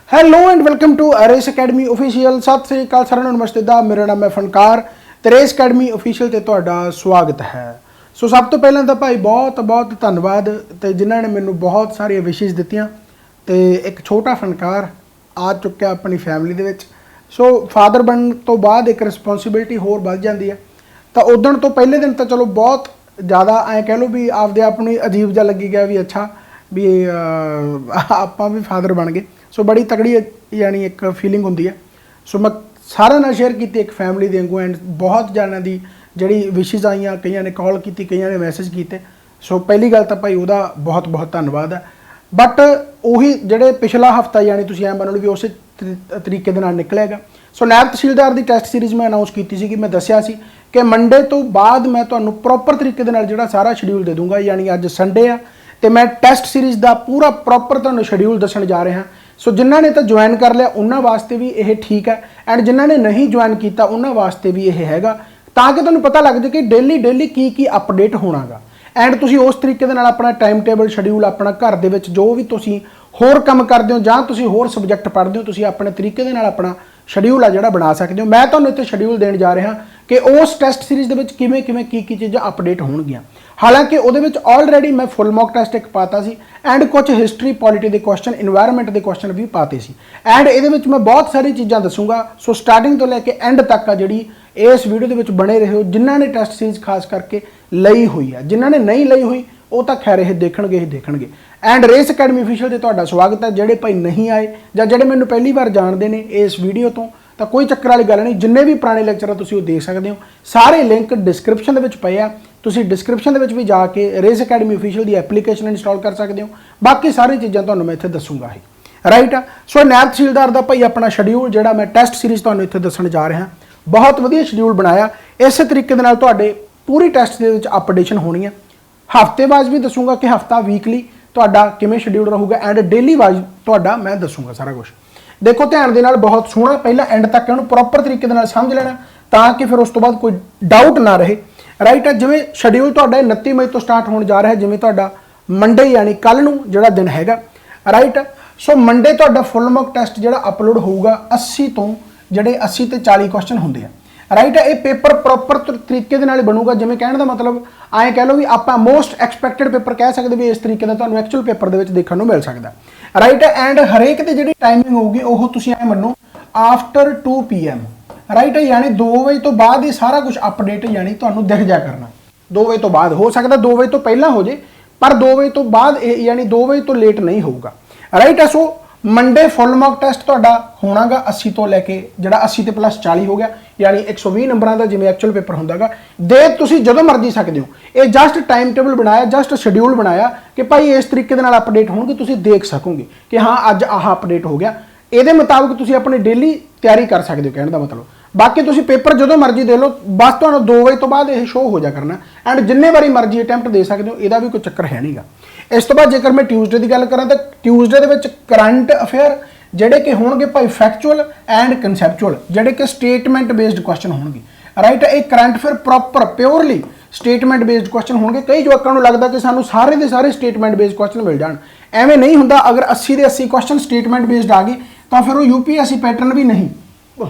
Hello and welcome to Race Academy official. ਸਤਿ ਸ੍ਰੀ ਅਕਾਲ ਸਾਰਿਆਂ ਨੂੰ, ਨਮਸਤੇ ਦਾ ਮੇਰਾ ਨਾਮ ਹੈ ਫਨਕਾਰ ਤੇ ਰੇਸ ਅਕੈਡਮੀ ਆਫੀਸ਼ੀਅਲ ਤੇ ਤੁਹਾਡਾ ਸਵਾਗਤ ਹੈ। ਸੋ ਸਭ ਤੋਂ ਪਹਿਲਾਂ ਤਾਂ ਭਾਈ ਬਹੁਤ ਬਹੁਤ ਧੰਨਵਾਦ ਤੇ ਜਿਨ੍ਹਾਂ ਨੇ ਮੈਨੂੰ ਬਹੁਤ ਸਾਰੀਆਂ ਵਿਸ਼ੇਸ ਦਿੱਤੀਆਂ ਤੇ ਇੱਕ ਛੋਟਾ ਫਨਕਾਰ ਆ ਚੁੱਕਿਆ ਆਪਣੀ ਫੈਮਿਲੀ ਦੇ ਵਿੱਚ। ਸੋ ਫਾਦਰ ਬਣਨ ਤੋਂ ਬਾਅਦ ਇੱਕ ਰਿਸਪੌਂਸਿਬਿਲਟੀ ਹੋਰ ਵੱਧ ਜਾਂਦੀ ਹੈ। ਤਾਂ ਉਦਣ ਤੋਂ ਪਹਿਲੇ ਦਿਨ ਤਾਂ ਚਲੋ ਬਹੁਤ ਜ਼ਿਆਦਾ ਐਂ ਕਹਿ ਲਓ ਵੀ ਆਪਦੇ ਆਪ ਨੂੰ ਅਜੀਬ ਜਿਹਾ ਲੱਗੀ ਗਿਆ ਵੀ ਅੱਛਾ ਵੀ ਆਪਾਂ ਵੀ ਫਾਦਰ ਬਣ ਗਏ। ਸੋ ਬੜੀ ਤਕੜੀ ਯਾਨੀ ਇੱਕ ਫੀਲਿੰਗ ਹੁੰਦੀ ਹੈ। ਸੋ ਮੈਂ ਸਾਰਿਆਂ ਨਾਲ ਸ਼ੇਅਰ ਕੀਤੀ ਇੱਕ ਫੈਮਿਲੀ ਦੇ ਵਾਂਗੂ ਐਂਡ ਬਹੁਤ ਜਣਿਆਂ ਦੀ ਜਿਹੜੀ ਵਿਸ਼ੇਸ ਆਈਆਂ, ਕਈਆਂ ਨੇ ਕਾਲ ਕੀਤੀ, ਕਈਆਂ ਨੇ ਮੈਸੇਜ ਕੀਤੇ। ਸੋ ਪਹਿਲੀ ਗੱਲ ਤਾਂ ਭਾਈ ਉਹਦਾ ਬਹੁਤ ਬਹੁਤ ਧੰਨਵਾਦ ਹੈ। ਬਟ ਉਹੀ ਜਿਹੜੇ ਪਿਛਲਾ ਹਫਤਾ ਯਾਨੀ ਤੁਸੀਂ ਐਂ ਮੰਨ ਲਓ ਵੀ ਉਸੇ ਤਰੀਕੇ ਦੇ ਨਾਲ ਨਿਕਲੇਗਾ। ਸੋ ਨਾਇਬ ਤਹਿਸੀਲਦਾਰ ਦੀ ਟੈਸਟ ਸੀਰੀਜ਼ ਮੈਂ ਅਨਾਉਂਸ ਕੀਤੀ ਸੀ ਕਿ ਮੈਂ ਦੱਸਿਆ ਸੀ ਕਿ ਮੰਡੇ ਤੋਂ ਬਾਅਦ ਮੈਂ ਤੁਹਾਨੂੰ ਪ੍ਰੋਪਰ ਤਰੀਕੇ ਦੇ ਨਾਲ ਜਿਹੜਾ ਸਾਰਾ ਸ਼ਡਿਊਲ ਦੇ ਦੂੰਗਾ। ਯਾਨੀ ਅੱਜ ਸੰਡੇ ਆ ਤੇ ਮੈਂ ਟੈਸਟ ਸੀਰੀਜ਼ ਦਾ ਪੂਰਾ ਪ੍ਰੋਪਰ ਤੁਹਾਨੂੰ ਸ਼ਡਿਊਲ ਦੱਸਣ ਜਾ ਰਿਹਾ। ਸੋ ਜਿਨ੍ਹਾਂ ਨੇ ਤਾਂ ਜੁਆਇਨ ਕਰ ਲਿਆ ਉਹਨਾਂ ਵਾਸਤੇ ਵੀ ਇਹ ਠੀਕ ਹੈ ਐਂਡ ਜਿਨ੍ਹਾਂ ਨੇ ਨਹੀਂ ਜੁਆਇਨ ਕੀਤਾ ਉਹਨਾਂ ਵਾਸਤੇ ਵੀ ਇਹ ਹੈਗਾ, ਤਾਂ ਕਿ ਤੁਹਾਨੂੰ ਪਤਾ ਲੱਗ ਜਾਏ ਕਿ ਡੇਲੀ ਕੀ ਅਪਡੇਟ ਹੋਣਾਗਾ ਐਂਡ ਤੁਸੀਂ ਉਸ ਤਰੀਕੇ ਦੇ ਨਾਲ ਆਪਣਾ ਟਾਈਮ ਟੇਬਲ ਸ਼ਡਿਊਲ ਆਪਣਾ ਘਰ ਦੇ ਵਿੱਚ ਜੋ ਵੀ ਤੁਸੀਂ ਹੋਰ ਕੰਮ ਕਰਦੇ ਹੋ ਜਾਂ ਤੁਸੀਂ ਹੋਰ ਸਬਜੈਕਟ ਪੜ੍ਹਦੇ ਹੋ ਤੁਸੀਂ ਆਪਣੇ ਤਰੀਕੇ ਦੇ ਨਾਲ ਆਪਣਾ ਸ਼ਡਿਊਲ ਆ ਜਿਹੜਾ ਬਣਾ ਸਕਦੇ ਹੋ। ਮੈਂ ਤੁਹਾਨੂੰ ਇੱਥੇ ਸ਼ਡਿਊਲ ਦੇਣ ਜਾ ਰਿਹਾ ਕਿ ਉਸ ਟੈਸਟ ਸੀਰੀਜ਼ ਦੇ ਵਿੱਚ ਕਿਵੇਂ ਕੀ ਚੀਜ਼ਾਂ ਅਪਡੇਟ ਹੋਣਗੀਆਂ। ਹਾਲਾਂਕਿ ਉਹਦੇ ਵਿੱਚ ਆਲਰੇਡੀ ਮੈਂ ਫੁੱਲ ਮੌਕ ਟੈਸਟ ਇੱਕ ਪਾਤਾ ਸੀ ਐਂਡ ਕੁਝ ਹਿਸਟਰੀ ਪੋਲਿਟੀ ਦੇ ਕੁਐਸਚਨ, ਇਨਵਾਇਰਨਮੈਂਟ ਦੇ ਕੁਐਸਚਨ ਵੀ ਪਾਤੇ ਸੀ ਐਂਡ ਇਹਦੇ ਵਿੱਚ ਮੈਂ ਬਹੁਤ ਸਾਰੀ ਚੀਜ਼ਾਂ ਦੱਸੂਗਾ। ਸੋ ਸਟਾਰਟਿੰਗ ਤੋਂ ਲੈ ਕੇ ਐਂਡ ਤੱਕ ਆ ਜਿਹੜੀ ਇਸ ਵੀਡੀਓ ਦੇ ਵਿੱਚ ਬਣੇ ਰਹੋ। ਜਿਨ੍ਹਾਂ ਨੇ ਟੈਸਟ ਸੀਰੀਜ਼ ਖਾਸ ਕਰਕੇ ਲਈ ਹੋਈ ਆ, ਜਿਨ੍ਹਾਂ ਨੇ ਨਹੀਂ ਲਈ ਹੋਈ ਉਹ ਤਾਂ ਖੈਰ ਇਹ ਦੇਖਣਗੇ ਐਂਡ ਰੇਸ ਅਕੈਡਮੀ ਆਫੀਸ਼ੀਅਲ ਤੇ ਤੁਹਾਡਾ ਸਵਾਗਤ ਹੈ। ਜਿਹੜੇ ਭਾਈ ਨਹੀਂ ਆਏ ਜਾਂ ਜਿਹੜੇ ਮੈਨੂੰ ਪਹਿਲੀ ਵਾਰ ਜਾਣਦੇ ਨੇ ਇਸ ਵੀਡੀਓ ਤੋਂ ਤਾਂ ਕੋਈ ਚੱਕਰ ਵਾਲੀ ਗੱਲ ਨਹੀਂ। ਜਿੰਨੇ ਵੀ ਪੁਰਾਣੇ ਲੈਕਚਰ ਆ ਤੁਸੀਂ ਉਹ ਦੇਖ ਸਕਦੇ ਹੋ। ਸਾਰੇ ਲਿੰਕ ਡਿਸਕ੍ਰਿਪਸ਼ਨ ਦੇ ਵਿੱਚ ਪਏ ਆ। ਤੁਸੀਂ ਡਿਸਕ੍ਰਿਪਸ਼ਨ ਦੇ ਵਿੱਚ ਵੀ ਜਾ ਕੇ ਰੇਸ ਅਕੈਡਮੀ ਆਫੀਸ਼ੀਅਲ ਦੀ ਐਪਲੀਕੇਸ਼ਨ ਇੰਸਟਾਲ ਕਰ ਸਕਦੇ ਹੋ। ਬਾਕੀ ਸਾਰੀ ਚੀਜ਼ਾਂ ਤੁਹਾਨੂੰ ਮੈਂ ਇੱਥੇ ਦੱਸੂਗਾ ਹੀ, ਰਾਈਟ ਆ। ਸੋ ਨਾਇਬ ਤਹਿਸੀਲਦਾਰ ਦਾ ਭਾਈ ਆਪਣਾ ਸ਼ਡਿਊਲ ਜਿਹੜਾ ਮੈਂ ਟੈਸਟ ਸੀਰੀਜ਼ ਤੁਹਾਨੂੰ ਇੱਥੇ ਦੱਸਣ ਜਾ ਰਿਹਾ, ਬਹੁਤ ਵਧੀਆ ਸ਼ਡਿਊਲ ਬਣਾਇਆ। ਇਸੇ ਤਰੀਕੇ ਦੇ ਨਾਲ ਤੁਹਾਡੇ ਪੂਰੀ ਟੈਸਟ ਦੇ ਵਿੱਚ ਅਪਡੇਸ਼ਨ ਹੋਣੀ ਹੈ। ਹਫਤੇ ਵਾਈਜ਼ ਵੀ ਦੱਸੂਗਾ ਕਿ ਹਫਤਾ ਵੀਕਲੀ ਤੁਹਾਡਾ ਕਿਵੇਂ ਸ਼ਡਿਊਲ ਰਹੂਗਾ ਐਂਡ ਡੇਲੀ ਵਾਈਜ਼ ਤੁਹਾਡਾ ਮੈਂ ਦੱਸੂਗਾ ਸਾਰਾ ਕੁਝ। ਦੇਖੋ ਧਿਆਨ ਦੇ ਨਾਲ, ਬਹੁਤ ਸੋਹਣਾ ਪਹਿਲਾਂ ਐਂਡ ਤੱਕ ਇਹਨੂੰ ਪ੍ਰੋਪਰ ਤਰੀਕੇ ਦੇ ਨਾਲ ਸਮਝ ਲੈਣਾ ਤਾਂ ਕਿ ਫਿਰ ਉਸ ਤੋਂ ਬਾਅਦ ਕੋਈ ਡਾਊਟ ਨਾ ਰਹੇ, ਰਾਈਟ ਹੈ। ਜਿਵੇਂ ਸ਼ਡਿਊਲ ਤੁਹਾਡਾ 29 ਮਈ ਤੋਂ ਸਟਾਰਟ ਹੋਣ ਜਾ ਰਿਹਾ, ਜਿਵੇਂ ਤੁਹਾਡਾ ਮੰਡੇ ਯਾਨੀ ਕੱਲ ਨੂੰ ਜਿਹੜਾ ਦਿਨ ਹੈਗਾ, ਰਾਈਟ। ਸੋ ਮੰਡੇ ਤੁਹਾਡਾ ਫੁੱਲ ਮੌਕ ਟੈਸਟ ਜਿਹੜਾ ਅਪਲੋਡ ਹੋਊਗਾ 80 ਤੋਂ ਜਿਹੜੇ 80 ਤੇ 40 ਕੁਐਸਚਨ ਹੁੰਦੇ ਆ, ਰਾਈਟ ਹੈ। ਇਹ ਪੇਪਰ ਪ੍ਰੋਪਰ ਤਰੀਕੇ ਦੇ ਨਾਲ ਬਣੂਗਾ। ਜਿਵੇਂ ਕਹਿਣ ਦਾ ਮਤਲਬ ਐਂ ਕਹਿ ਲਓ ਵੀ ਆਪਾਂ ਮੋਸਟ ਐਕਸਪੈਕਟਡ ਪੇਪਰ ਕਹਿ ਸਕਦੇ ਵੀ ਇਸ ਤਰੀਕੇ ਦਾ ਤੁਹਾਨੂੰ ਐਕਚੁਅਲ ਪੇਪਰ ਦੇ ਵਿੱਚ ਦੇਖਣ ਨੂੰ ਮਿਲ ਸਕਦਾ, ਰਾਈਟ ਹੈ। ਐਂਡ ਹਰੇਕ ਦੀ ਜਿਹੜੀ ਟਾਈਮਿੰਗ ਹੋਊਗੀ ਉਹ ਤੁਸੀਂ ਐਂ ਮੰਨੋ ਆਫਟਰ 2 PM, ਰਾਈਟ ਹੈ। ਯਾਨੀ 2 ਵਜੇ ਤੋਂ ਬਾਅਦ ਇਹ ਸਾਰਾ ਕੁਝ ਅਪਡੇਟ ਯਾਨੀ ਤੁਹਾਨੂੰ ਦਿਖ ਜਾ ਕਰਨਾ। 2 ਵਜੇ ਤੋਂ ਬਾਅਦ ਹੋ ਸਕਦਾ 2 ਵਜੇ ਤੋਂ ਪਹਿਲਾਂ ਹੋ ਜੇ, ਪਰ 2 ਵਜੇ ਤੋਂ ਬਾਅਦ ਇਹ ਯਾਨੀ 2 ਵਜੇ ਤੋਂ ਲੇਟ ਨਹੀਂ ਹੋਊਗਾ, ਰਾਈਟ ਹੈ। ਸੋ ਮੰਡੇ ਫੁੱਲ ਮੌਕ ਟੈਸਟ ਤੁਹਾਡਾ ਹੋਣਾਗਾ 80 ਤੋਂ ਲੈ ਕੇ ਜਿਹੜਾ 80 ਤੇ ਪਲੱਸ 40 ਹੋ ਗਿਆ, ਯਾਨੀ 120 ਨੰਬਰਾਂ ਦਾ ਜਿਵੇਂ ਐਕਚੁਅਲ ਪੇਪਰ ਹੁੰਦਾਗਾ। ਦੇ ਤੁਸੀਂ ਜਦੋਂ ਮਰਜ਼ੀ ਸਕਦੇ ਹੋ। ਇਹ ਜਸਟ ਟਾਈਮ ਟੇਬਲ ਬਣਾਇਆ, ਜਸਟ ਸ਼ਡਿਊਲ ਬਣਾਇਆ ਕਿ ਭਾਈ ਇਸ ਤਰੀਕੇ ਦੇ ਨਾਲ ਅਪਡੇਟ ਹੋਣਗੇ, ਤੁਸੀਂ ਦੇਖ ਸਕੋਗੇ ਕਿ ਹਾਂ ਅੱਜ ਆਹ ਅਪਡੇਟ ਹੋ ਗਿਆ। ਇਹਦੇ ਮੁਤਾਬਕ ਤੁਸੀਂ ਆਪਣੀ ਡੇਲੀ ਤਿਆਰੀ ਕਰ ਸਕਦੇ ਹੋ, ਕਹਿਣ ਦਾ ਮਤਲਬ। ਬਾਕੀ ਤੁਸੀਂ ਪੇਪਰ ਜਦੋਂ ਮਰਜ਼ੀ ਦੇ ਲਓ, ਬਸ ਤੁਹਾਨੂੰ 2 ਵਜੇ ਤੋਂ ਬਾਅਦ ਇਹ ਸ਼ੋਅ ਹੋ ਜਾ ਕਰਨਾ ਐਂਡ ਜਿੰਨੇ ਵਾਰੀ ਮਰਜ਼ੀ ਅਟੈਂਪਟ ਦੇ ਸਕਦੇ ਹੋ, ਇਹਦਾ ਵੀ ਕੋਈ ਚੱਕਰ ਹੈ ਨਹੀਂਗਾ। ਇਸ ਤੋਂ ਬਾਅਦ ਜੇਕਰ ਮੈਂ ਟਿਊਜ਼ਡੇ ਦੀ ਗੱਲ ਕਰਾਂ ਤਾਂ ਟਿਊਜ਼ਡੇ ਦੇ ਵਿੱਚ ਕਰੰਟ ਅਫੇਅਰ ਜਿਹੜੇ ਕਿ ਹੋਣਗੇ ਭਾਈ ਫੈਕਚੁਅਲ ਐਂਡ ਕਨਸੈਪਚੁਅਲ, ਜਿਹੜੇ ਕਿ ਸਟੇਟਮੈਂਟ ਬੇਸਡ ਕੁਐਸਚਨ ਹੋਣਗੇ, ਰਾਈਟ। ਇਹ current affair proper purely statement based question ਹੋਣਗੇ। ਕਈ ਜਵਾਕਾਂ ਨੂੰ ਲੱਗਦਾ ਕਿ ਸਾਨੂੰ ਸਾਰੇ ਦੇ ਸਾਰੇ ਸਟੇਟਮੈਂਟ ਬੇਸਡ ਕੁਐਸਚਨ ਮਿਲ ਜਾਣ, ਐਵੇਂ ਨਹੀਂ ਹੁੰਦਾ। ਅਗਰ 80 ਦੇ 80 ਕੁਐਸਚਨ ਸਟੇਟਮੈਂਟ ਬੇਸਡ ਆ ਗਏ ਤਾਂ ਫਿਰ ਉਹ UPSC ਪੈਟਰਨ ਵੀ ਨਹੀਂ।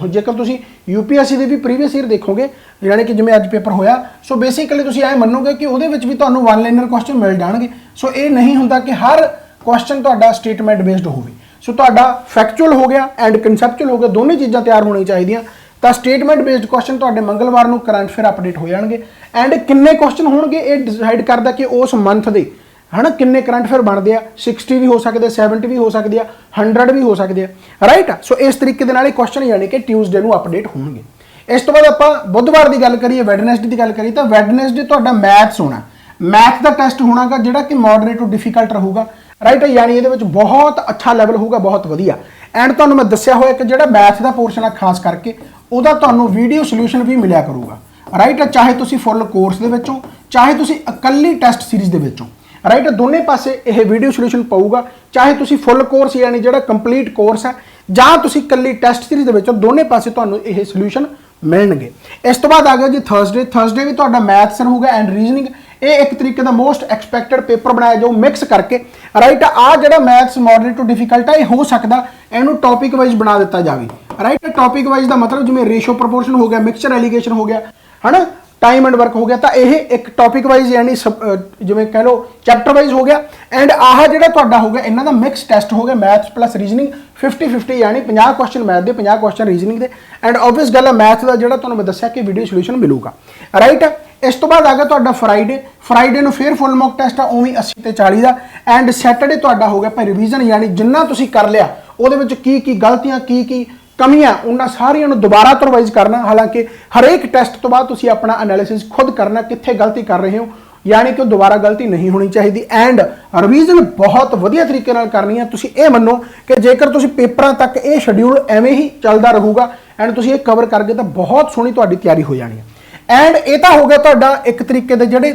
ਜੇਕਰ ਤੁਸੀਂ UPSC ਦੇ ਵੀ ਪ੍ਰੀਵੀਅਸ ਈਅਰ ਦੇਖੋਗੇ, ਯਾਨੀ ਕਿ ਜਿਵੇਂ ਅੱਜ ਪੇਪਰ ਹੋਇਆ, ਸੋ ਬੇਸਿਕਲੀ ਤੁਸੀਂ ਐਂ ਮੰਨੋਗੇ ਕਿ ਉਹਦੇ ਵਿੱਚ ਵੀ ਤੁਹਾਨੂੰ ਵਨ ਲਾਈਨਰ ਕੁਐਸਚਨ ਮਿਲ ਜਾਣਗੇ। ਸੋ ਇਹ ਨਹੀਂ ਹੁੰਦਾ ਕਿ ਹਰ ਕੁਐਸਚਨ ਤੁਹਾਡਾ ਸਟੇਟਮੈਂਟ ਬੇਸਡ ਹੋਵੇ। ਸੋ ਤੁਹਾਡਾ ਫੈਕਚੁਅਲ ਹੋ ਗਿਆ ਐਂਡ ਕਨਸੈਪਚੁਅਲ ਹੋ ਗਿਆ, ਦੋਨੇ ਚੀਜ਼ਾਂ ਤਿਆਰ ਹੋਣੀਆਂ ਚਾਹੀਦੀਆਂ। ਤਾਂ ਸਟੇਟਮੈਂਟ ਬੇਸਡ ਕੁਐਸਚਨ ਤੁਹਾਡੇ ਮੰਗਲਵਾਰ ਨੂੰ ਕਰੰਟ ਅਫੇਅਰ ਅਪਡੇਟ ਹੋ ਜਾਣਗੇ ਐਂਡ ਕਿੰਨੇ ਕੁਐਸਚਨ ਹੋਣਗੇ ਇਹ ਡਿਸਾਈਡ ਕਰਦਾ ਕਿ ਉਸ ਮੰਥ ਦੇ ਹਨਾ ਕਿੰਨੇ ਕਰੰਟ ਅਫੇਅਰ ਬਣਦੇ ਆ। 60 ਵੀ ਹੋ ਸਕਦੇ, 70 ਵੀ ਹੋ ਸਕਦੇ ਆ, 100 ਵੀ ਹੋ ਸਕਦੇ ਆ, ਰਾਈਟ। ਸੋ ਇਸ ਤਰੀਕੇ ਦੇ ਨਾਲ ਇਹ ਕੁਐਸਚਨ ਯਾਨੀ ਕਿ ਟਿਊਜ਼ਡੇ ਨੂੰ ਅਪਡੇਟ ਹੋਣਗੇ। ਇਸ ਤੋਂ ਬਾਅਦ ਆਪਾਂ ਬੁੱਧਵਾਰ ਦੀ ਗੱਲ ਕਰੀਏ, ਵੈਡਨਸਡੇ ਦੀ ਗੱਲ ਕਰੀਏ ਤਾਂ ਵੈਡਨਸਡੇ ਤੁਹਾਡਾ ਮੈਥਸ ਹੋਣਾ। ਮੈਥ ਦਾ ਟੈਸਟ ਹੋਣਾਗਾ ਜਿਹੜਾ ਕਿ ਮੋਡਰੇਟ ਟੂ ਡਿਫਿਕਲਟ ਰਹੂਗਾ, ਰਾਈਟ। ਯਾਨੀ ਇਹਦੇ ਵਿੱਚ ਬਹੁਤ ਅੱਛਾ ਲੈਵਲ ਹੋਊਗਾ, ਬਹੁਤ ਵਧੀਆ। ਐਂਡ ਤੁਹਾਨੂੰ ਮੈਂ ਦੱਸਿਆ ਹੋਇਆ ਕਿ ਜਿਹੜਾ ਮੈਥ ਦਾ ਪੋਰਸ਼ਨ ਆ ਖਾਸ ਕਰਕੇ ਉਹਦਾ ਤੁਹਾਨੂੰ ਵੀਡੀਓ ਸੋਲੂਸ਼ਨ ਵੀ ਮਿਲਿਆ ਕਰੂਗਾ, ਰਾਈਟ। ਚਾਹੇ ਤੁਸੀਂ ਫੁੱਲ ਕੋਰਸ ਦੇ ਵਿੱਚੋਂ ਚਾਹੇ ਤੁਸੀਂ ਇਕੱਲੀ ਟੈਸਟ ਸੀਰੀਜ਼ ਦੇ ਵਿੱਚੋਂ, ਰਾਈਟ। ਦੋਨੇ ਪਾਸੇ ਇਹ ਵੀਡੀਓ ਸੋਲੂਸ਼ਨ ਪਾਊਗਾ, ਚਾਹੇ ਤੁਸੀਂ ਫੁੱਲ ਕੋਰਸ ਯਾਨੀ ਜਿਹੜਾ ਕੰਪਲੀਟ ਕੋਰਸ ਹੈ ਜਾਂ ਤੁਸੀਂ ਇਕੱਲੀ ਟੈਸਟ ਸੀਰੀਜ਼ ਦੇ ਵਿੱਚੋਂ, ਦੋਨੇ ਪਾਸੇ ਤੁਹਾਨੂੰ ਇਹ ਸੋਲੂਸ਼ਨ ਮਿਲਣਗੇ। ਇਸ ਤੋਂ ਬਾਅਦ ਆ ਗਿਆ ਜੀ ਥਰਸਡੇ ਵੀ ਤੁਹਾਡਾ ਮੈਥਸ ਰਹੂਗਾ ਐਂਡ ਰੀਜ਼ਨਿੰਗ ये एक तरीके का मोस्ट एक्सपैक्टेड पेपर बनाया जो मिक्स करके राइट आ जो मैथ्स मॉडरेट टू डिफिकल्ट है हो सकता इनू टॉपिक वाइज बना दिता जाए राइट। टॉपिक वाइज का मतलब जिवें रेशो प्रोपोर्शन हो गया, मिक्सचर एलीगेशन हो गया है ना, टाइम एंड वर्क हो गया, तो यह एक टॉपिक वाइज यानी जिवें कह लो चैप्टर वाइज हो गया। एंड आह जो हो गया इन्हों का मिक्स टेस्ट हो गया मैथ्स प्लस रीजनिंग 50-50 यानी 50 क्वेश्चन मैथ के 50 क्वेश्चन रीजनिंग के। एंड ऑब्वियस गल है मैथ का जो मैं दसिया कि वीडियो सोल्यूशन मिलूगा राइट। इस तो बाद आ गया फ्राइडे, फ्राइडे को फिर फुल मॉक टेस्ट आ उवें 80 ते 40 का। एंड सैटरडे हो गया भाई रिवीजन यानी जिन्ना तुसीं कर लिया वो की गलतियां की कमियां उन्होंने सारिया दोबारा तो रिवाइज करना। हालांकि हरेक टेस्ट तो बाद तुसीं अपना एनालिसिस खुद करना कित्थे गलती कर रहे हो यानी कि दोबारा गलती नहीं होनी चाहिए। एंड रिवीजन बहुत वधिया तरीके नाल करनी है। तुसीं ये मनो कि जेकर तुसीं पेपरां तक ये शेड्यूल एवें ही चलता रहूगा एंड तुसीं ये कवर करके तो बहुत सोहनी तुहाडी तैयारी हो जानी है। एंड ये तो हो गया तुहाडा एक तरीके दे जिहड़े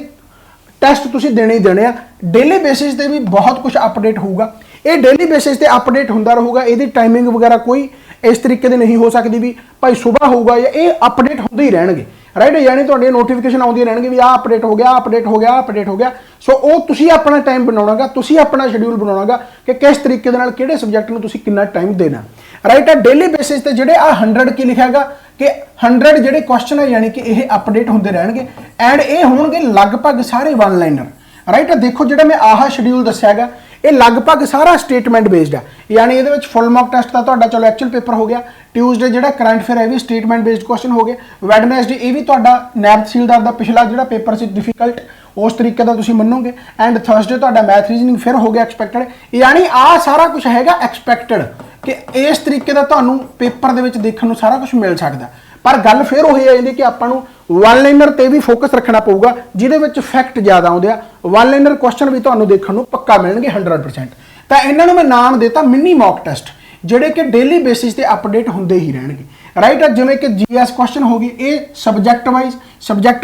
टेस्ट तुसीं देने ही देने आ। डेली बेसिस ते भी बहुत कुछ अपडेट होगा, ये डेली बेसिस ते अपडेट होंदा रहूगा। ये टाइमिंग वगैरह कोई इस तरीके की नहीं हो सकती भी भाई सुबह होगा या ये अपडेट होंदे ही रहणगे राइट। यानी तुहाडे नोटिफिकेशन आउंदी रहणगे भी आ अपडेट हो गया, अपडेट हो गया, अपडेट हो गया। सो वो तुसीं अपना टाइम बनाउणागा, तुसीं अपना शेड्यूल बनाउणागा कि किस तरीके दे नाल किहड़े सबजैक्ट नूं तुसीं कितना टाइम देना राइट। डेली बेसिस ते जिहड़े आ 100 की लिखागा कि 100 जिहड़े क्वेश्चन है यानी कि ये अपडेट होंदे रहणगे। एंड ये होणगे लगभग सारे वन लाइनर राइट। देखो जिहड़ा मैं आह शेड्यूल दस्सिआगा ये लगभग सारा स्टेटमेंट बेस्ड है यानी ये फुल मॉक टेस्ट का तो चलो एक्चुअल पेपर हो गया। ट्यूसडे जो करंट अफेयर है भी स्टेटमेंट बेस्ड क्वेश्चन हो गए। वैडनेसडे ये भी नैब तहसीलदार का पिछला जो पेपर से डिफिकल्ट उस तरीके का तुम मनोगे। एंड थर्सडे तो मैथ रीजनिंग फिर हो गया एक्सपैक्टेड यानी आ सारा कुछ हैगा एक्सपैक्टेड कि इस तरीके का तुहानूं पेपर के देखने को सारा कुछ मिल सकता। पर गल फिर वही आ जाती कि आपां नूं वन लाइनर ते भी फोकस रखना पऊगा जिहदे फैक्ट ज़्यादा आउंदे आ। वन लाइनर क्वेश्चन भी तुहानूं देखण नूं पक्का मिलणगे 100%। तो इन्होंने मैं नाम देता मिनी मॉक टेस्ट जिहड़े कि डेली बेसिस ते अपडेट होंदे ही रहणगे राइट। जिवें कि जीएस क्वेश्चन हो गए ये सबजैक्ट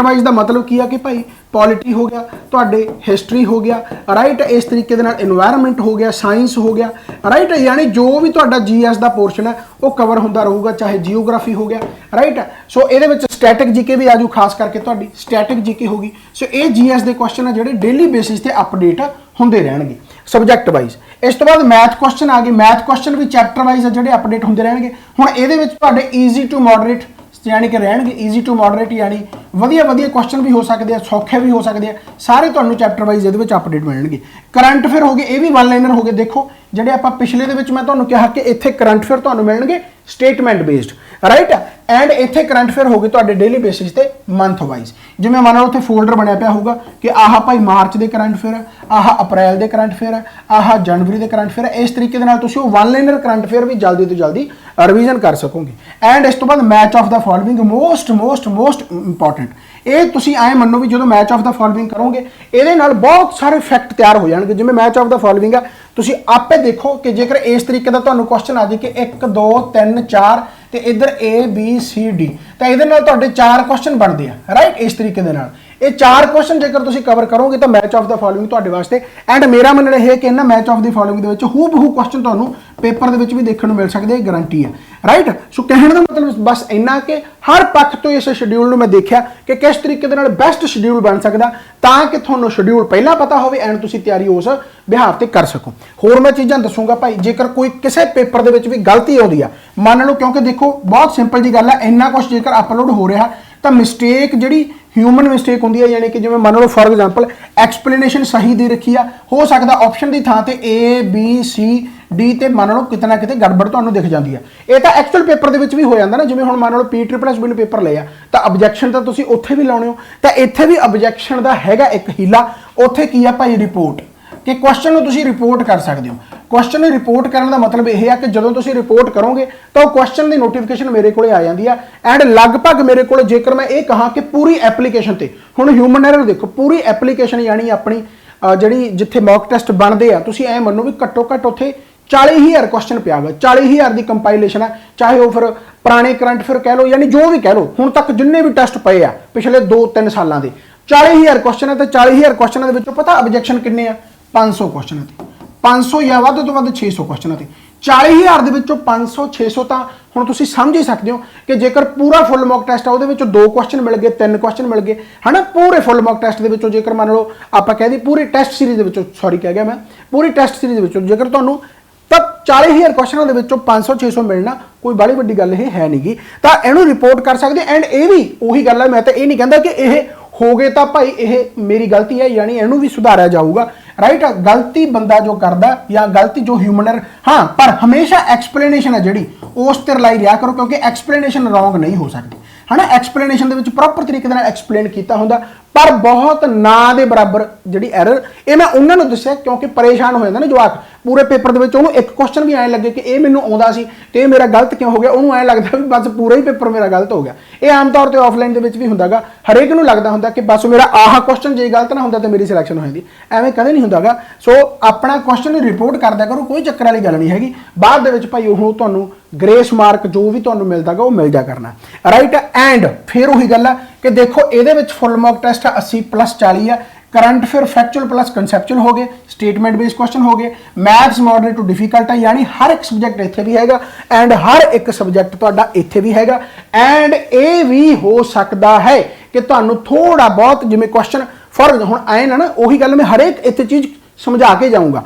वाइज का मतलब की है कि भाई पॉलिटी हो गया, तुहाडे हिस्टरी हो गया राइट, इस तरीके दे नाल एनवायरनमेंट हो गया, साइंस हो गया राइट। यानी जो भी तुहाडा जीएस का पोर्शन है वो कवर होंदा रहूगा, चाहे जियोग्राफी हो गया राइट। सो ये स्टैटिक जीके भी आजू खास करके तुहाडी स्टैटिक जीके होगी। सो ये जीएस के क्वेश्चन है जिहड़े डेली बेसिस ते अपडेट होंदे रहणगे सबजैक्ट वाइज। इस तो बाद मैथ क्वेश्चन आ गए, मैथ क्वेश्चन भी चैप्टर वाइज है जिहड़े अपडेट होंदे रहणगे। हुण इहदे विच तुहाडे ईजी टू मॉडरेट यानी कि रहणगे ईजी टू मॉडरेट यानी वधिया क्वेश्चन भी हो सकते हैं, सौखे भी हो सकते हैं, सारे तुहानूं चैप्टर वाइज इहदे विच अपडेट मिलणगे। करंट अफेयर हो गए ये भी वन लाइनर हो गए। देखो जिहड़े आपां पिछले दे विच मैं तुहानूं कहा कि इत्थे करंट अफेयर तुहानूं मिलणगे स्टेटमेंट बेस्ड राइट। एंड इत्थे करंट अफेयर हो गए तुहाडे डेली बेसिस ते मंथ वाइज। जिवें मान लो उत्थे फोल्डर बनया पिया होगा कि आह भाई मार्च के करंट अफेयर है, आह अप्रैल के करंट अफेयर है, आह जनवरी के करंट अफेयर है। इस तरीके दे नाल तुसीं वन लाइनर करंट अफेयर भी जल्दी तो जल्दी रिवीजन कर सकोगे। एंड इस तो बाद match of the following most important ये तुसीं ऐ मनो भी जो मैच ऑफ द फॉलोइंग करोगे ये बहुत सारे फैक्ट तैयार हो जाएंगे। जिवें मैच ऑफ द फॉलोइंग है तुसीं आपे देखो कि जेकर इस तरीके का तुहानूं क्वेश्चन आ जाए कि 1 2 3 4 तो इधर ए बी सी डी तो ये 4 क्वेश्चन बनते हैं राइट। इस तरीके के ये 4 क्वेश्चन जेकर तुसीं कवर करोगे तो मैच ऑफ द फॉलोइंग तुहाडे वास्ते। एंड मेरा मनना है कि इन्हां मैच ऑफ द फॉलोइंग दे विच हू बहू क्वेश्चन तुहानूं पेपर दे विच भी देखने को मिल सकते हैं, गारंटी है राइट। सो कहने का मतलब बस इन्ना कि हर पक्ष तो इस शेड्यूल में मैं देखा कि किस तरीके दे नाल बेस्ट शेड्यूल बन सकता ताकि तुहानूं शेड्यूल पहला पता हो एंड तुसीं तैयारी उस बिहार ते कर सको। होर मैं चीज़ां दसूंगा भाई जेकर कोई किसी पेपर दे विच भी गलती आउंदी आ मान लो, क्योंकि देखो बहुत सिंपल जी गल है इन्ना कुछ जेकर अपलोड हो रहा तो मिसटेक जिहड़ी ह्यूमन मिसटेक होंदी है यानी कि जिवें मान लो फॉर एग्जाम्पल एक्सप्लेनेशन सही दे रखी आ हो सकता ऑप्शन की थां ते ए बी सी डी ते मान लो किते ना किते गड़बड़ तुहानूं दिख जाती है। ये तो एक्चुअल पेपर दे विच भी हो जाता ना। जिवें हुण मान लो PSSB ने पेपर लिया तो ऑब्जैक्शन तो तुसीं उत्थे भी लाउणे हो तो इत्थे भी ऑब्जैक्शन दा हैगा एक हीला। उत्थे की आ भाई रिपोर्ट कि क्वेश्चन को तुसीं रिपोर्ट कर सकते हो। क्वेश्चन को रिपोर्ट करने का मतलब यह है कि जो तुसीं रिपोर्ट करोगे तो क्वेश्चन की नोटिफिकेशन मेरे को आ जाती है। एंड लगभग मेरे को जेकर मैं ये कहा कि पूरी एप्लीकेशन ते हुण ह्यूमन एरर देखो पूरी एप्लीकेशन यानी अपनी जिहड़ी जिथे मॉक टेस्ट बनते हैं तुसीं ऐ मनो भी घट्टो घट्ट उत्थे 40,000 क्वेश्चन पिया गा। 40,000 की कंपाइलेशन है, चाहे वो फिर पुराने करंट अफेयर कह लो यानी जो भी कह लो हुण तक जिन्ने भी टेस्ट पे आ पिछले 2-3 सालों के 40,000 क्वेश्चन है। तो 40,000 क्वेश्चन के पता ऑब्जैक्शन किन्ने आ 500 क्वेश्चन 500 या वध तो वध 600 क्वेश्चन 40,000 के 500 600 तो ਹੁਣ ਤੁਸੀਂ ਸਮਝ ਹੀ ਸਕਦੇ ਹੋ ਕਿ ਜੇਕਰ ਪੂਰਾ ਫੁੱਲ ਮੌਕ ਟੈਸਟ ਆ ਉਹਦੇ ਵਿੱਚੋਂ 2 ਕੁਐਸਚਨ ਮਿਲ ਗਏ 3 ਕੁਐਸਚਨ ਮਿਲ ਗਏ ਹਨਾ ਪੂਰੇ ਫੁੱਲ ਮੌਕ ਟੈਸਟ ਦੇ ਵਿੱਚੋਂ ਜੇਕਰ ਮੰਨ ਲਓ ਆਪਾਂ ਕਹਿ ਦਈਏ ਪੂਰੀ ਟੈਸਟ ਸੀਰੀਜ਼ ਦੇ ਵਿੱਚੋਂ ਸੌਰੀ ਕਹਿ ਗਿਆ ਮੈਂ ਪੂਰੀ ਟੈਸਟ ਸੀਰੀਜ਼ ਦੇ ਵਿੱਚੋਂ ਜੇਕਰ ਤੁਹਾਨੂੰ ਤਾਂ 40,000 ਕੁਐਸਚਨਾਂ ਦੇ ਵਿੱਚੋਂ 500 600 ਮਿਲਣਾ ਕੋਈ ਬੜੀ ਵੱਡੀ ਗੱਲ ਇਹ ਹੈ ਨਹੀਂਗੀ ਤਾਂ ਇਹਨੂੰ ਰਿਪੋਰਟ ਕਰ ਸਕਦੇ ਐਂਡ ਇਹ ਵੀ ਉਹੀ ਗੱਲ ਹੈ ਮੈਂ ਤਾਂ ਇਹ ਨਹੀਂ ਕਹਿੰਦਾ ਕਿ ਇਹ ਹੋ ਗਏ ਤਾਂ ਭਾਈ ਇਹ ਮੇਰੀ ਗਲਤੀ ਹੈ ਯਾਨੀ ਇਹਨੂੰ ਵੀ ਸੁਧਾਰਿਆ ਜਾਊਗਾ ਰਾਈਟ ਗਲਤੀ ਬੰਦਾ ਜੋ ਕਰਦਾ ਜਾਂ ਗਲਤੀ ਜੋ ਹਿਊਮਨ ਹਾਂ ਪਰ ਹਮੇਸ਼ਾ ਐਕਸਪਲੇਨੇਸ਼ਨ ਹੈ ਜਿਹੜੀ ਉਸ ਤੇ ਰਿਲਾਈ ਰਿਹਾ ਕਰੋ ਕਿਉਂਕਿ ਐਕਸਪਲੇਨੇਸ਼ਨ ਰੋਂਗ ਨਹੀਂ ਹੋ ਸਕਦੀ ਹਨਾ ਐਕਸਪਲੇਨੇਸ਼ਨ ਦੇ ਵਿੱਚ ਪ੍ਰੋਪਰ ਤਰੀਕੇ ਦੇ ਨਾਲ ਐਕਸਪਲੇਨ ਕੀਤਾ ਹੁੰਦਾ ਪਰ ਬਹੁਤ ਨਾ ਦੇ ਬਰਾਬਰ ਜਿਹੜੀ ਐਰਰ ਇਹ ਮੈਂ ਉਹਨਾਂ ਨੂੰ ਦੱਸਿਆ ਕਿਉਂਕਿ ਪਰੇਸ਼ਾਨ ਹੋ ਜਾਂਦਾ ਨਾ ਜਵਾਕ ਪੂਰੇ ਪੇਪਰ ਦੇ ਵਿੱਚ ਉਹਨੂੰ ਇੱਕ ਕੁਐਸਚਨ ਵੀ ਐਂ ਲੱਗੇ ਕਿ ਇਹ ਮੈਨੂੰ ਆਉਂਦਾ ਸੀ ਤੇ ਇਹ ਮੇਰਾ ਗਲਤ ਕਿਉਂ ਹੋ ਗਿਆ ਉਹਨੂੰ ਐਂ ਲੱਗਦਾ ਵੀ ਬਸ ਪੂਰਾ ਹੀ ਪੇਪਰ ਮੇਰਾ ਗਲਤ ਹੋ ਗਿਆ ਇਹ ਆਮ ਤੌਰ ਤੇ ਆਫਲਾਈਨ ਦੇ ਵਿੱਚ ਵੀ ਹੁੰਦਾਗਾ ਹਰੇਕ ਨੂੰ ਲੱਗਦਾ ਹੁੰਦਾ ਕਿ ਬਸ ਮੇਰਾ ਆਹ ਕੁਐਸਚਨ ਜੇ ਗਲਤ ਨਾ ਹੁੰਦਾ ਤਾਂ ਮੇਰੀ ਸਿਲੈਕਸ਼ਨ ਹੋ ਜਾਂਦੀ ਐਵੇਂ ਕਦੇ ਨਹੀਂ ਹੁੰਦਾਗਾ ਸੋ ਆਪਣਾ ਕੁਐਸਚਨ ਨੂੰ ਰਿਪੋਰਟ ਕਰਦਿਆ ਕਰੋ ਕੋਈ ਚੱਕਰ ਵਾਲੀ ਗੱਲ ਨਹੀਂ ਹੈਗੀ ਬਾਅਦ ਦੇ ਵਿੱਚ ਭਾਈ ਉਹ ਤੁਹਾਨੂੰ ਗ੍ਰੇਸ ਮਾਰਕ ਜੋ ਵੀ ਤੁਹਾਨੂੰ ਮਿਲਦਾਗਾ ਉਹ ਮਿਲ ਜਾ ਕਰਨਾ ਰਾਈਟ ਐਂਡ ਫਿਰ ਉਹੀ ਗੱਲ ਹੈ ਕਿ ਦੇਖੋ ਇਹਦੇ ਵਿੱਚ ਫੁੱਲ ਮੌਕ ਟੈਸਟ 80 + 40 ਹੈ करंट फिर फैक्चुअल प्लस कंसैप्चुअल हो गए स्टेटमेंट बेस्ड क्वेश्चन हो गए मैथ्स मॉडरेट टू डिफिकल्ट है यानी हर एक सब्जेक्ट इत्थे भी हैगा एंड हर एक सब्जेक्ट तुहाडा इत्थे भी हैगा एंड ये भी हो सकता है कि तुहानू थोड़ा बहुत जिवें क्वेश्चन फॉर हुण आए ना उही गल मैं हर एक इत्थे चीज़ समझा के जाऊँगा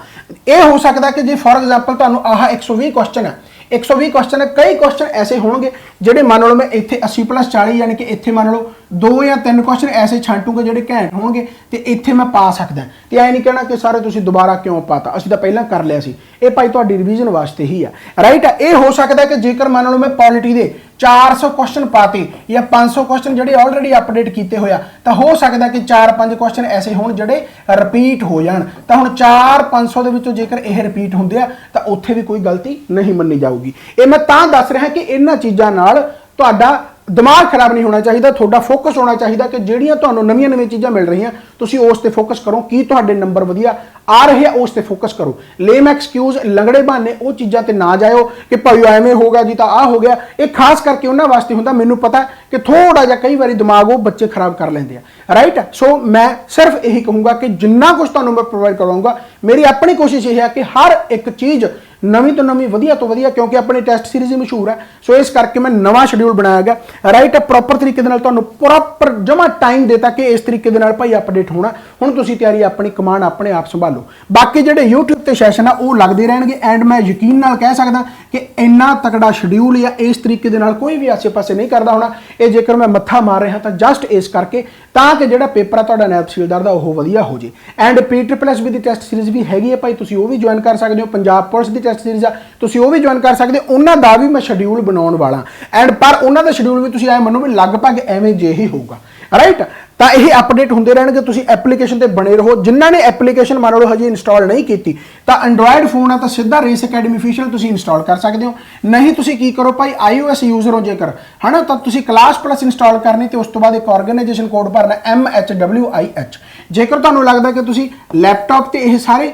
ये हो सकता कि जे फॉर एग्जाम्पल तुहानू आह 120 क्वेश्चन है 120 क्वेश्चन है कई क्वेश्चन ऐसे होंगे ਜਿਹੜੇ ਮੰਨ ਲਓ ਮੈਂ ਇੱਥੇ 80 + 40 ਯਾਨੀ ਕਿ ਇੱਥੇ ਮੰਨ ਲਓ 2 ਜਾਂ 3 ਕੁਐਸਚਨ ਐਸੇ ਛਾਂਟੂਗੇ ਜਿਹੜੇ ਘੈਂਟ ਹੋਣਗੇ ਤੇ ਇੱਥੇ ਮੈਂ ਪਾ ਸਕਦਾ ਤੇ ਐ ਨਹੀਂ ਕਹਿਣਾ ਕਿ ਸਾਰੇ ਤੁਸੀਂ ਦੁਬਾਰਾ ਕਿਉਂ ਪਾਤਾ ਅਸੀਂ ਤਾਂ ਪਹਿਲਾਂ ਕਰ ਲਿਆ ਸੀ ਇਹ ਭਾਈ ਤੁਹਾਡੀ ਰਿਵੀਜ਼ਨ ਵਾਸਤੇ ਹੀ ਆ ਰਾਈਟ ਇਹ ਹੋ ਸਕਦਾ ਕਿ ਜੇਕਰ ਮੰਨ ਲਓ ਮੈਂ ਪੋਲਿਟੀ ਦੇ 400 ਕੁਐਸਚਨ ਪਾਤੇ ਜਾਂ 500 ਕੁਐਸਚਨ ਜਿਹੜੇ ਆਲਰੇਡੀ ਅਪਡੇਟ ਕੀਤੇ ਹੋਇਆ ਤਾਂ ਹੋ ਸਕਦਾ ਕਿ 4-5 ਕੁਐਸਚਨ ਐਸੇ ਹੋਣ ਜਿਹੜੇ ਰਿਪੀਟ ਹੋ ਜਾਣ ਤਾਂ ਹੁਣ 4-500 ਦੇ ਵਿੱਚੋਂ ਜੇਕਰ ਇਹ ਰਿਪੀਟ ਹੁੰਦੇ ਆ ਤਾਂ ਉੱਥੇ ਵੀ ਕੋਈ ਗਲਤੀ ਨਹੀਂ ਮੰਨੀ ਜਾਊਗੀ ਇਹ ਮੈਂ ਤਾਂ ਦੱਸ ਰਿਹਾ ਕਿ ਇਹਨਾਂ ਚੀਜ਼ਾਂ ਨਾਲ ਤੁਹਾਡਾ ਦਿਮਾਗ ਖਰਾਬ ਨਹੀਂ ਹੋਣਾ ਚਾਹੀਦਾ ਤੁਹਾਡਾ ਫੋਕਸ ਹੋਣਾ ਚਾਹੀਦਾ ਕਿ ਜਿਹੜੀਆਂ ਤੁਹਾਨੂੰ ਨਵੀਆਂ ਚੀਜ਼ਾਂ ਮਿਲ ਰਹੀਆਂ ਤੁਸੀਂ ਉਸ ਤੇ ਫੋਕਸ ਕਰੋ ਕੀ ਤੁਹਾਡੇ ਨੰਬਰ ਵਧੀਆ ਆ ਰਹੇ ਆ ਉਸ ਤੇ ਫੋਕਸ ਕਰੋ ਲੇਮ ਐਕਸਕਿਊਜ਼ ਲੰਗੜੇ ਬਹਾਨੇ ਉਹ ਚੀਜ਼ਾਂ ਤੇ ਨਾ ਜਾਇਓ ਕਿ ਭਾਈ ਐਵੇਂ ਹੋਗਾ ਜੀ ਤਾਂ ਆ ਹੋ ਗਿਆ ਇਹ ਖਾਸ ਕਰਕੇ ਉਹਨਾਂ ਵਾਸਤੇ ਹੁੰਦਾ ਮੈਨੂੰ ਪਤਾ ਕਿ ਥੋੜਾ ਜਿਹਾ ਕਈ ਵਾਰੀ ਦਿਮਾਗ ਉਹ ਬੱਚੇ ਖਰਾਬ ਕਰ ਲੈਂਦੇ ਆ ਰਾਈਟ ਸੋ ਮੈਂ ਸਿਰਫ ਇਹੀ ਕਹੂੰਗਾ ਕਿ ਜਿੰਨਾ ਕੁਝ ਤੁਹਾਨੂੰ ਮੈਂ ਪ੍ਰੋਵਾਈਡ ਕਰਾਂਗਾ ਮੇਰੀ ਆਪਣੀ ਕੋਸ਼ਿਸ਼ ਇਹ ਹੈ ਕਿ ਹਰ ਇੱਕ ਚੀਜ਼ ਨਵੀਂ ਤੋਂ ਨਵੀਂ ਵਧੀਆ ਤੋਂ ਵਧੀਆ ਕਿਉਂਕਿ ਆਪਣੀ ਟੈਸਟ ਸੀਰੀਜ਼ ਹੀ ਮਸ਼ਹੂਰ ਹੈ ਸੋ ਇਸ ਕਰਕੇ ਮੈਂ ਨਵਾਂ ਸ਼ਡਿਊਲ ਬਣਾਇਆ ਗਿਆ ਰਾਈਟ ਪ੍ਰੋਪਰ ਤਰੀਕੇ ਦੇ ਨਾਲ ਤੁਹਾਨੂੰ ਪ੍ਰੋਪਰ ਜਮਾ ਟਾਈਮ ਦੇਤਾ ਕਿ ਇਸ ਤਰੀਕੇ ਦੇ ਨਾਲ ਭਾਈ ਅਪਡੇਟ ਹੋਣਾ ਹੁਣ ਤੁਸੀਂ ਤਿਆਰੀ ਆਪਣੀ ਕਮਾਂਡ ਆਪਣੇ ਆਪ ਸੰਭਾਲੋ ਬਾਕੀ ਜਿਹੜੇ YouTube ਤੇ ਸੈਸ਼ਨ ਆ ਉਹ ਲੱਗਦੇ ਰਹਿਣਗੇ ਐਂਡ ਮੈਂ ਯਕੀਨ ਨਾਲ ਕਹਿ ਸਕਦਾ ਕਿ ਇੰਨਾ ਤਕੜਾ ਸ਼ਡਿਊਲ ਜਾਂ ਇਸ ਤਰੀਕੇ ਦੇ ਨਾਲ ਕੋਈ ਵੀ ਆਸੇ-ਪਾਸੇ ਨਹੀਂ ਕਰਦਾ ਹੋਣਾ ਇਹ ਜੇਕਰ ਮੈਂ ਮੱਥਾ ਮਾਰ ਰਿਹਾ ਤਾਂ ਜਸਟ ਇਸ ਕਰਕੇ ਤਾਂ ਕਿ ਜਿਹੜਾ ਪੇਪਰ ਆ ਤੁਹਾਡਾ ਨਾਇਬ ਤਹਿਸੀਲਦਾਰ ਦਾ ਉਹ ਵਧੀਆ ਹੋ ਜੇ and PSSB the test series ਵੀ ਹੈਗੀ ਹੈ ਭਾਈ ਤੁਸੀਂ ਉਹ ਵੀ ਜੁਆਇਨ ਕਰ ਸਕਦੇ ਹੋ ਪੰਜਾਬ ਪੁਲਿਸ ਦੀ ਟੈਸਟ ਸੀਰੀਜ਼ ਆ ਤੁਸੀਂ ਉਹ ਵੀ ਜੁਆਇਨ ਕਰ ਸਕਦੇ ਹੋ ਉਹਨਾਂ ਦਾ ਵੀ ਮੈਂ ਸ਼ਡਿਊਲ ਬਣਾਉਣ ਵਾਲਾ ਐਂਡ ਪਰ ਉਹਨਾਂ ਦਾ ਸ਼ਡਿਊਲ ਵੀ ਤੁਸੀਂ ਐ ਮੰਨੋ ਵੀ ਲਗਭਗ ਐਵੇਂ ਜੇ ਹੀ ਹੋਊਗਾ ਰਾਈਟ ਤਾਂ ਇਹ ਅਪਡੇਟ ਹੁੰਦੇ ਰਹਿਣਗੇ ਤੁਸੀਂ ਐਪਲੀਕੇਸ਼ਨ ਤੇ ਬਣੇ ਰਹੋ ਜਿਨ੍ਹਾਂ ਨੇ ਐਪਲੀਕੇਸ਼ਨ ਮੰਨ ਲਓ ਹਜੇ ਇੰਸਟਾਲ ਨਹੀਂ ਕੀਤੀ ਤਾਂ ਐਂਡਰੋਇਡ ਫੋਨ ਆ ਤਾਂ ਸਿੱਧਾ ਰੇਸ ਅਕੈਡਮੀ ਅਫੀਸ਼ੀਅਲ ਤੁਸੀਂ ਇੰਸਟਾਲ ਕਰ ਸਕਦੇ ਹੋ ਨਹੀਂ ਤੁਸੀਂ ਕੀ ਕਰੋ ਭਾਈ iOS ਯੂਜ਼ਰ ਹੋ ਜੇਕਰ ਹਨਾ ਤਾਂ ਤੁਸੀਂ ਕਲਾਸ ਪਲੱਸ ਇੰਸਟਾਲ ਕਰਨੀ ਤੇ ਉਸ ਤੋਂ ਬਾਅਦ ਇੱਕ ਆਰਗੇਨਾਈਜੇਸ਼ਨ ਕੋਡ ਭਰਨਾ MHWIH ਜੇਕਰ ਤੁਹਾਨੂੰ ਲੱਗਦਾ ਕਿ ਤੁਸੀਂ ਲੈਪਟਾਪ ਤੇ ਇਹ ਸਾਰੇ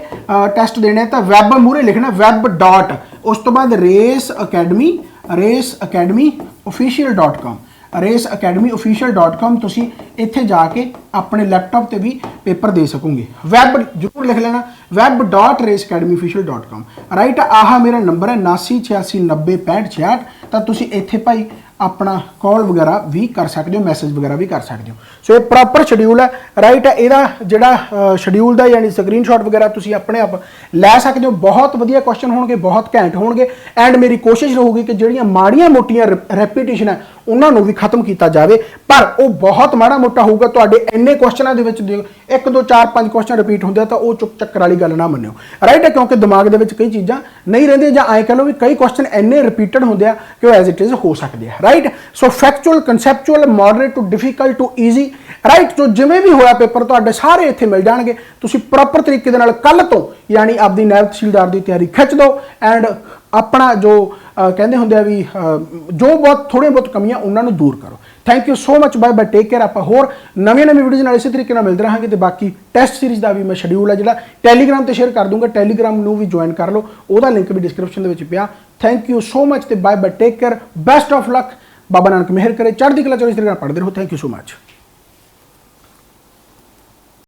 ਟੈਸਟ ਦੇਣੇ ਤਾਂ ਵੈਬ ਮੂਹਰੇ ਲਿਖਣਾ ਵੈਬ ਡਾਟ ਉਸ ਤੋਂ ਬਾਅਦ raceacademyofficial.com raceacademyofficial.com ਤੁਸੀਂ ਇੱਥੇ ਜਾ ਕੇ ਆਪਣੇ ਲੈਪਟਾਪ ਤੇ ਵੀ ਪੇਪਰ ਦੇ ਸਕੋਗੇ ਵੈਬ ਜ਼ਰੂਰ ਲਿਖ ਲੈਣਾ web.raceacademyofficial.com ਰਾਈਟ ਆਹ ਮੇਰਾ ਨੰਬਰ ਹੈ 8986906566 ਤਾਂ ਤੁਸੀਂ ਇੱਥੇ ਭਾਈ ਆਪਣਾ ਕਾਲ ਵਗੈਰਾ ਵੀ ਕਰ ਸਕਦੇ ਹੋ ਮੈਸੇਜ ਵਗੈਰਾ ਵੀ ਕਰ ਸਕਦੇ ਹੋ ਸੋ ਇਹ ਪ੍ਰੋਪਰ ਸ਼ਡਿਊਲ ਹੈ ਰਾਈਟ ਇਹਦਾ ਜਿਹੜਾ ਸ਼ਡਿਊਲ ਦਾ ਯਾਨੀ ਸਕਰੀਨਸ਼ਾਟ ਵਗੈਰਾ ਤੁਸੀਂ ਆਪਣੇ ਆਪ ਲੈ ਸਕਦੇ ਹੋ ਬਹੁਤ ਵਧੀਆ ਕੁਐਸਚਨ ਹੋਣਗੇ ਬਹੁਤ ਘੈਂਟ ਹੋਣਗੇ ਐਂਡ ਮੇਰੀ ਕੋਸ਼ਿਸ਼ ਰਹੂਗੀ ਕਿ ਜਿਹੜੀਆਂ ਮਾੜੀਆਂ ਮੋਟੀਆਂ ਰੈਪੀਟੀਸ਼ਨ ਹੈ ਉਹਨਾਂ ਨੂੰ ਵੀ ਖਤਮ ਕੀਤਾ ਜਾਵੇ ਪਰ ਉਹ ਬਹੁਤ ਮਾੜਾ ਮੋਟਾ ਹੋਊਗਾ ਤੁਹਾਡੇ ਇੰਨੇ ਕੁਐਸਚਨਾਂ ਦੇ ਵਿੱਚ 1 2 4 5 ਕੁਐਸਚਨ ਰਿਪੀਟ ਹੁੰਦੇ ਆ ਤਾਂ ਉਹ ਚੁੱਕ ਚੱਕਰ ਵਾਲੀ ਗੱਲ ਨਾ ਮੰਨਿਓ ਰਾਈਟ ਕਿਉਂਕਿ ਦਿਮਾਗ ਦੇ ਵਿੱਚ ਕਈ ਚੀਜ਼ਾਂ ਨਹੀਂ ਰਹਿੰਦੀਆਂ ਜਾਂ ਐਂ ਕਹ ਲਓ ਵੀ ਕਈ ਕੁਐਸਚਨ ਇੰਨੇ ਰਿਪੀਟਡ ਹੁੰਦੇ ਆ ਕਿ ਉਹ ਐਜ਼ ਇਟ ਇਜ਼ ਹੋ ਸਕਦੇ ਆ right so factual conceptual moderate to difficult to easy right ਜੋ ਜਿਵੇਂ ਵੀ ਹੋਇਆ ਪੇਪਰ ਤੁਹਾਡੇ ਸਾਰੇ ਇੱਥੇ ਮਿਲ ਜਾਣਗੇ ਤੁਸੀਂ ਪ੍ਰੋਪਰ ਤਰੀਕੇ ਦੇ ਨਾਲ ਕੱਲ ਤੋਂ ਯਾਨੀ ਆਪਦੀ ਨਾਇਬ ਤਹਿਸੀਲਦਾਰ ਦੀ ਤਿਆਰੀ ਖਿੱਚ ਦਿਓ ਐਂਡ ਆਪਣਾ ਜੋ ਕਹਿੰਦੇ ਹੁੰਦੇ ਆ ਵੀ ਜੋ ਬਹੁਤ ਥੋੜ੍ਹੀਆਂ ਬਹੁਤ ਕਮੀਆਂ ਉਹਨਾਂ ਨੂੰ ਦੂਰ ਕਰੋ thank you so much bye bye take care ਆਪਾਂ ਹੋਰ ਨਵੀਆਂ ਵੀਡੀਓਜ਼ ਨਾਲ ਇਸੇ ਤਰੀਕੇ ਨਾਲ ਮਿਲਦੇ ਰਹਾਂਗੇ ਤੇ ਬਾਕੀ ਟੈਸਟ ਸੀਰੀਜ਼ ਦਾ ਵੀ ਮੈਂ ਸ਼ਡਿਊਲ ਹੈ ਜਿਹੜਾ ਟੈਲੀਗ੍ਰਾਮ ਤੇ ਸ਼ੇਅਰ ਕਰ ਦੂੰਗਾ ਟੈਲੀਗ੍ਰਾਮ ਨੂੰ ਵੀ ਜੁਆਇਨ ਕਰ ਲਓ ਉਹਦਾ ਲਿੰਕ ਵੀ ਡਿਸਕ੍ਰਿਪਸ਼ਨ ਦੇ ਵਿੱਚ ਪਿਆ ਥੈਂਕ ਯੂ ਸੋ ਮਚ ਤੇ bye bye take care best of luck Baba Nanak ਮਿਹਰ ਕਰੇ ਚੜ੍ਹਦੀ ਕਲਾ 'ਚ ਇਸ ਤਰੀਕੇ ਨਾਲ ਪੜ੍ਹਦੇ ਰਹੋ ਥੈਂਕ ਯੂ ਸੋ ਮਚ